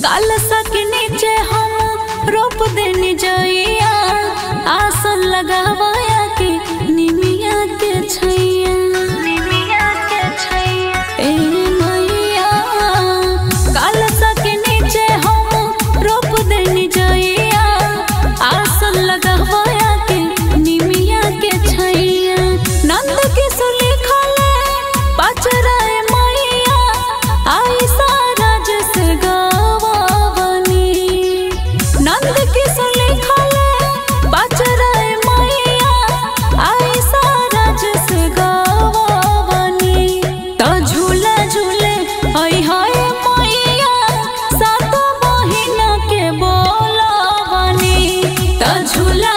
कलसा के नीचे हम रोप देनी जइया, आसन लगावाया के निमिया के छैया, ए मैया। कलसा के नीचे हम रोप देनी जइया, आसन लगावाया के निमिया के छैया। नंद के सुली खाले पचरा मैया, आई सारा जस गावावनी। नंद के सुली खाले पचरा मैया, आई सारा जस गावावनी। तो झूला झूले आई हाय मैया, सात महीना के बोलावनी। तो झूला